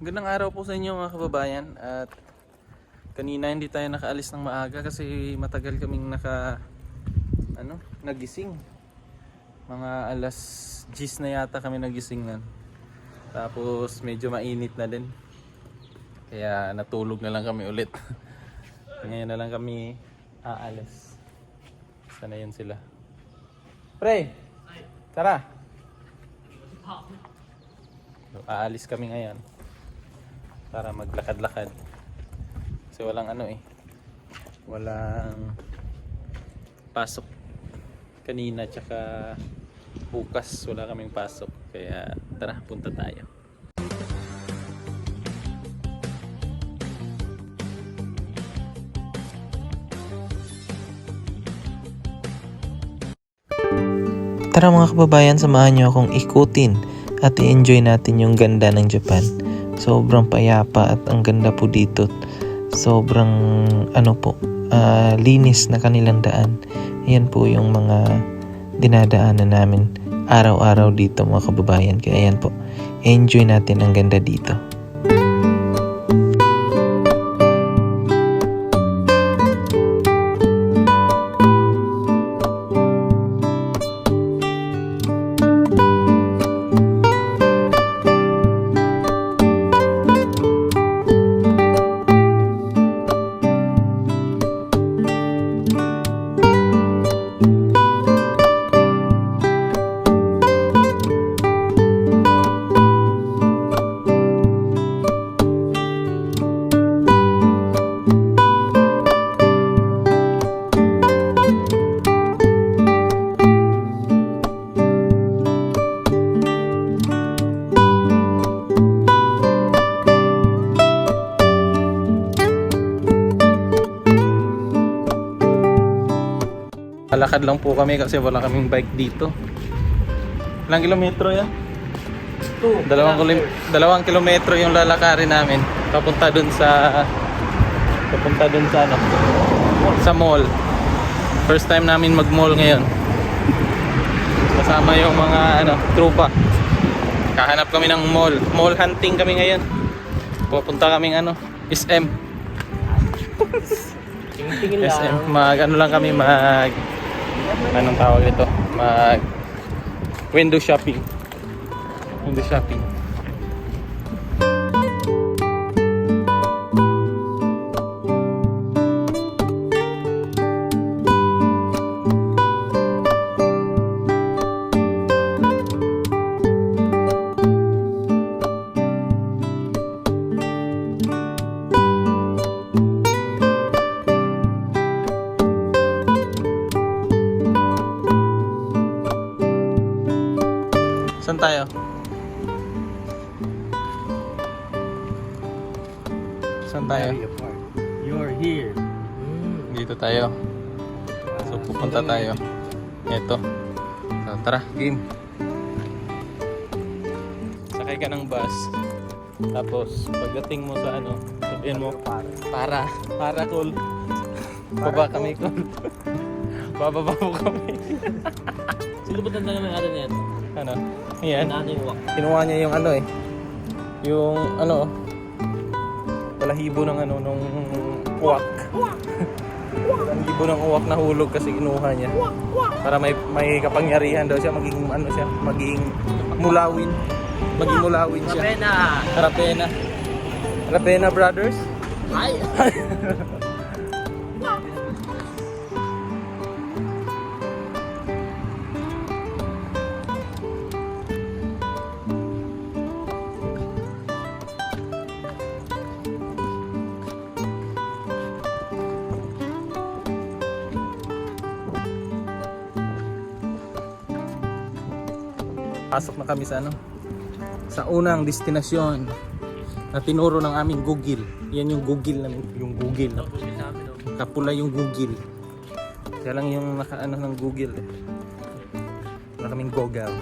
Magandang araw po sa inyo mga kababayan. At kanina hindi tayo nakaalis ng maaga kasi matagal kaming nagising. Mga alas 10 na yata kami nagising nan. Tapos medyo mainit na din. Kaya natulog na lang kami ulit. Ngayon na lang kami aalis. Sana yun sila. Pre! Tara! So, aalis kami ngayon para maglakad-lakad kasi walang walang pasok kanina tsaka bukas wala kaming pasok kaya tara punta tayo. Tara mga kababayan, samahan nyo akong ikutin at i-enjoy natin yung ganda ng Japan. Sobrang payapa at ang ganda po dito. Sobrang linis na kanilang daan. Ayan po yung mga dinadaanan namin araw-araw dito mga kababayan. Kaya ayan po, enjoy natin ang ganda dito. Lakad lang po kami kasi wala kaming bike dito. Ilang kilometro yan? 2 kilometro yung lalakarin namin papunta dun sa sa mall. First time namin mag-mall ngayon. Kasama yung mga tropa. Kahanap kami ng mall. Mall hunting kami ngayon. Pupunta kaming SM. SM anong tawag dito? Window shopping. Saan tayo? You're here. Dito tayo. So pupunta tayo. Ito. So, tara, game. Sakay ka ng bus. Tapos pagdating mo sa sabihin mo para cool. Baba kami cool. Bababa mo kami. Silubutan na naman natin yan. Yan. Natin yung walk. Kinuha niya yung yung balahibo ng nung uwak. Balahibo ng uwak na hulog kasi kinuha niya. Para may kapangyarihan daw siya, maging mulawin. Maging mulawin siya. Rapena Brothers. Ay! Pasok na kami sa unang destinasyon na tinuro ng aming Google. Yan yung Google namin, yung Google. Kapula yung Google. Kaya lang yung ng Google eh. Wala kaming Google.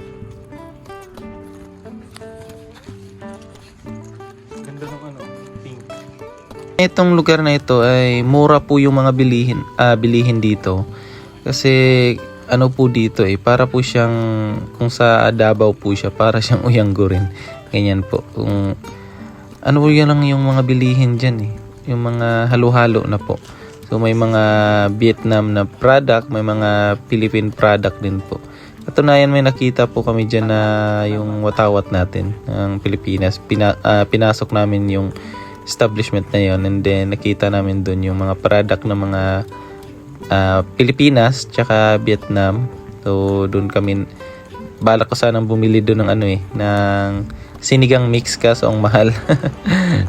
Ganda ng pink. Itong lugar na ito ay mura po yung mga bilihin dito. Kasi po dito para po siyang, kung sa Davao po siya, para siyang Uyanggo rin. Ganyan po. Kung ano yan lang yung mga bilihin dyan eh. Yung mga halo-halo na po. So may mga Vietnam na product, may mga Philippine product din po. Katunayan may nakita po kami dyan na yung watawat natin ng Pilipinas. Pinasok namin yung establishment na yon, and then nakita namin doon yung mga product ng mga Pilipinas tsaka Vietnam. So doon kami, balak ko sanang bumili doon ng ng sinigang mix, kaso ang mahal.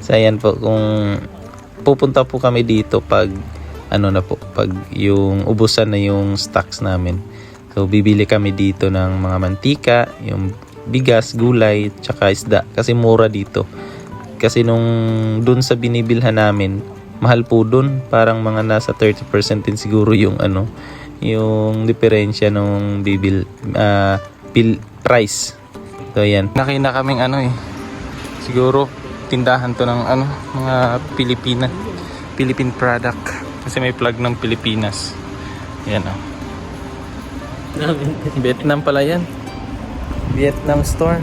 So ayan po, kung pupunta po kami dito pag pag yung ubusan na yung stocks namin. So bibili kami dito ng mga mantika, yung bigas, gulay, tsaka isda kasi mura dito. Kasi nung dun sa binibilhan namin, mahal po dun, parang mga nasa 30% din siguro yung yung diferensya nung price. So ayan. Nakina kaming siguro tindahan to ng mga Philippine product. Kasi may plug ng Pilipinas. Ayan Vietnam pala yan. Vietnam store.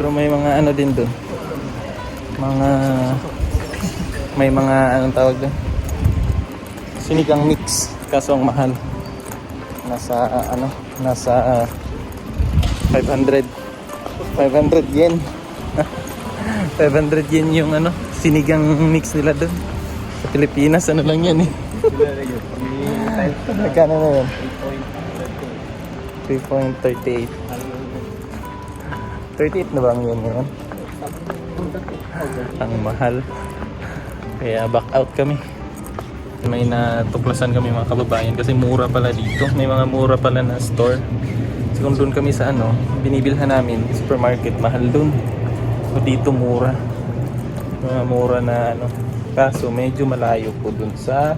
Pero may mga din doon. May mga anong tawag doon? Sinigang mix. Kaso ang mahal. Nasa 500 yen. 500 yen yung sinigang mix nila doon. Sa Pilipinas lang yan eh. Magkano na yun? 3.38. 38 na ba ang yun ngayon? Ang mahal. Kaya back out kami. May natuklasan kami mga kababayan kasi mura pala dito. May mga mura pala na store. So kung doon kami sa binibilhan namin, supermarket, mahal doon. So dito mura. Mga mura na kaso medyo malayo po doon sa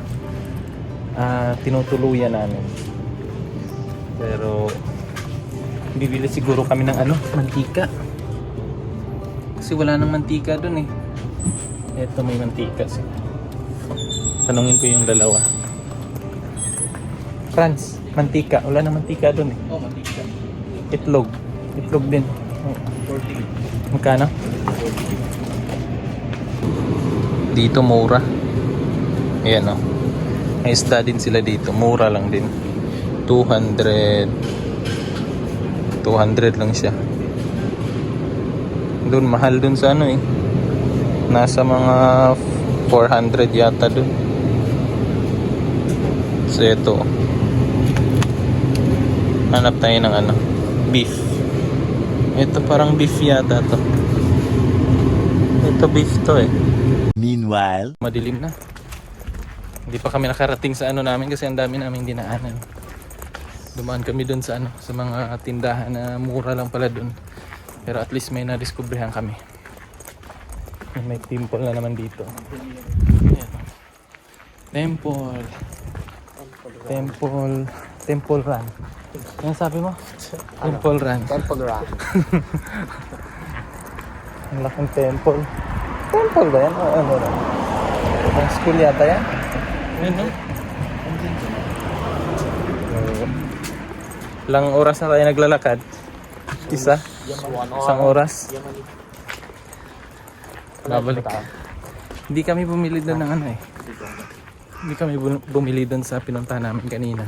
tinutuluyan namin. Pero bibili siguro kami ng mantika. Kasi wala nang mantika doon eh. Eto may mantika. So, tanungin ko yung dalawa. Franz, mantika. Wala nang mantika doon eh. Oh, mantika. Itlog. Itlog din. 40. Magkano? Dito mura. Ayan May isda din sila dito. Mura lang din. 200 lang siya. Doon mahal doon sa nasa mga 400 yata doon. So ito, hanap tayo ng beef. Ito parang beef yata to. Ito beef to eh. Meanwhile, Madilim na. Hindi pa kami nakarating sa namin kasi ang dami naming dinaanan. Dumaan kami doon sa sa mga tindahan na mura lang pala doon. Pero at least may nadiskubrihan kami. May temple na naman dito. Ayan. Temple Run. Ano sabi mo? Temple Run. Temple Run. Ang laking temple. Temple ba yan? O ano na? Ang school yata yan? Ano? Ilang oras na tayo naglalakad? Isa? Isang oras? Babalik. Hindi kami bumili doon ng Hindi kami bumili doon sa pinuntahan namin kanina.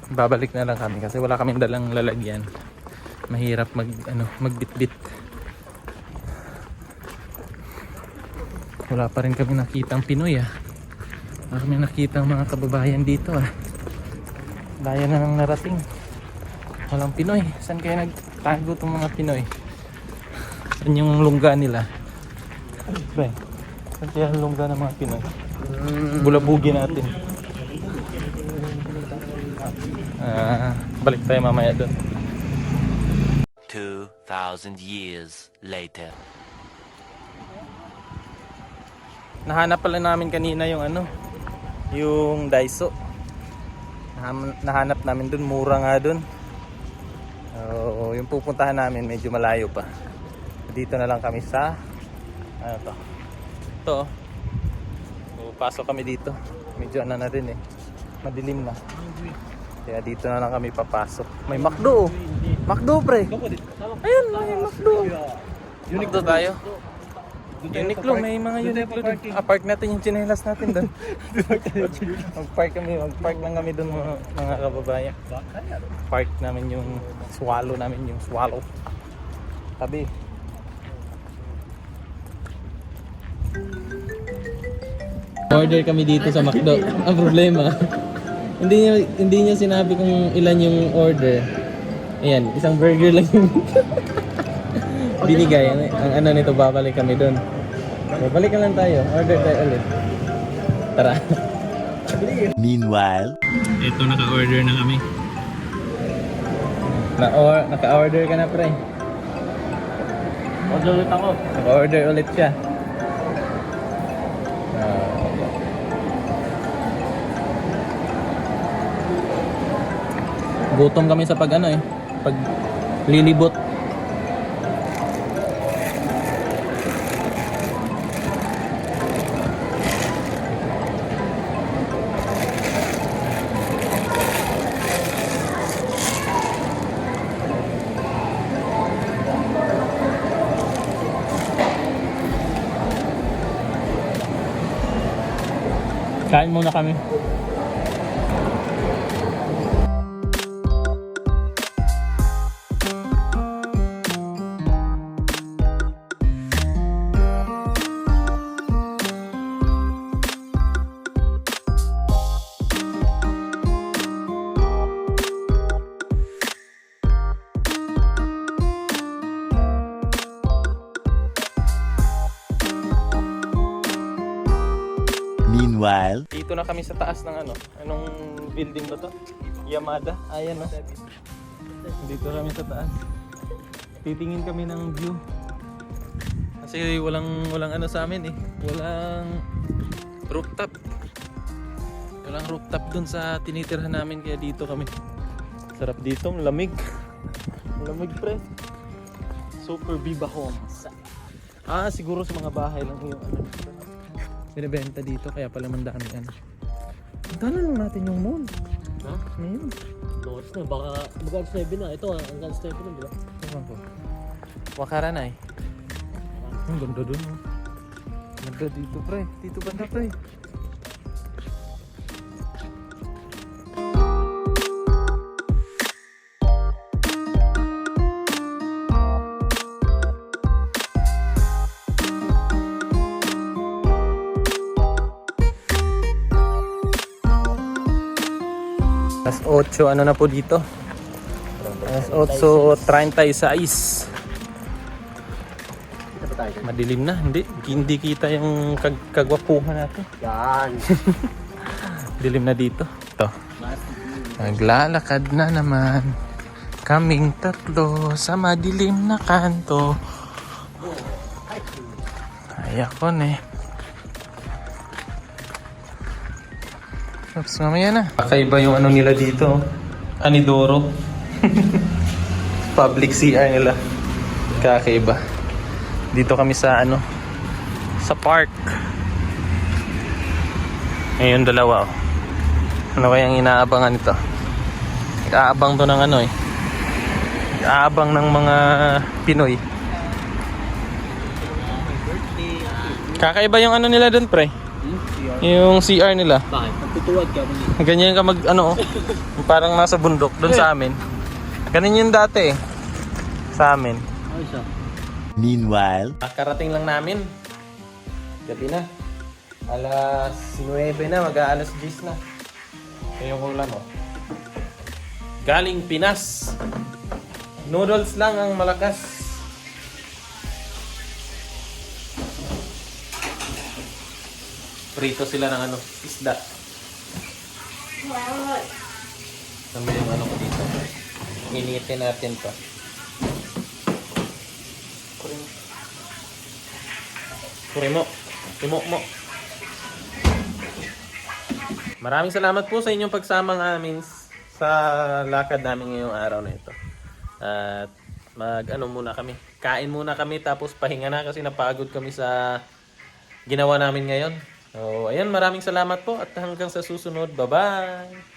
Babalik na lang kami kasi wala kaming dalang lalagyan. Mahirap magbitbit. Wala pa rin kami nakitang Pinoy Wala kami nakitang mga kababayan dito Daya na nang narating. Walang Pinoy. Saan kaya nagtago itong mga Pinoy? Saan yung lungga nila? Pre, saan kaya ang lungga ng mga Pinoy? Bulabugi natin. Balik tayo mamaya doon. 2,000 years later. Nahanap pala namin kanina yung yung Daiso. Nahanap namin doon, mura nga doon. Yung pupuntahan namin medyo malayo pa. Dito na lang kami sa ito. So, pasok kami dito. Medyo na rin madilim na. Kaya dito na lang kami papasok. May McDo. McDo pre. Ayun, may McDo. McDo tayo. Uniqlo, may mga Uniqlo doon. Park natin yung chinelas natin doon. Mag-park lang kami doon mga kababayan. Park namin yung swallow tabi. Order kami dito sa McDo. Ang problema, hindi niya sinabi kung ilan yung order. Ayan, isang burger lang yung binigay. Ang ano nito, babalik kami doon. Okay, balikan lang tayo. Order tayo ulit. Tara. Meanwhile, Ito, naka-order na kami. Naka-order ka na, pre. Order ulit ako. Naka-order ulit siya. Gutom kami sa pag lilibot. Kain muna kami. meanwhile, Dito na kami sa taas ng anong building ba to? Yamada. Ayan, no? Dito kami sa taas. Titingin kami ng view. Kasi walang sa amin eh. Walang rooftop. Walang rooftop dun sa tinitirhan namin, kaya dito kami. Sarap dito, lamig. Lamig, pre. Super Viva Homes. Siguro sa mga bahay lang yung binibenta dito, kaya pala mandami yan. Puntahan lang natin yung mall. Ha? Ngayon. Notes na, baka mag-alas 9 na. Ito hanggang 7 na, di ba? Ewan ko. Wakaranay. Ang ganda dun, oh. Ganda dito, pre. Dito banda, pre. Alas 8, ano na po dito? Alas 8:36. Kita pa tayo. Madilim na, hindi kita yung kagwapuhan natin. Yan. Dilim na dito. Ito. Naglalakad na naman kaming tatlo sa madilim na kanto. Ay ako eh. Oops, mamaya na. Kakaiba yung ano nila dito. Anidoro. Public CR nila. Kakaiba. Dito kami sa sa park. Ngayon dalawa, oh. Ano kayang inaabangan ito? Nag-aabang to ng nag-aabang ng mga Pinoy. Kakaiba yung nila dun, pre. Yung CR nila. Bakit? Pagtutuwad ka mo. Ganyan ka parang nasa bundok dun sa amin. Ganun yung dati sa amin. Ay, siya. meanwhile, Karating lang namin. Gabi na. Alas 9 na, mag-aalas 10 na. Yung ulam, oh. Galing Pinas. Noodles lang ang malakas. Prito sila ng isda. Sabi yung ko dito. Initin natin to. Kurimo. Timo mo. Maraming salamat po sa inyong pagsama namin sa lakad namin ngayong araw na ito. At muna kami. Kain muna kami tapos pahinga na kasi napagod kami sa ginawa namin ngayon. So, ayan, maraming salamat po at hanggang sa susunod. Bye-bye!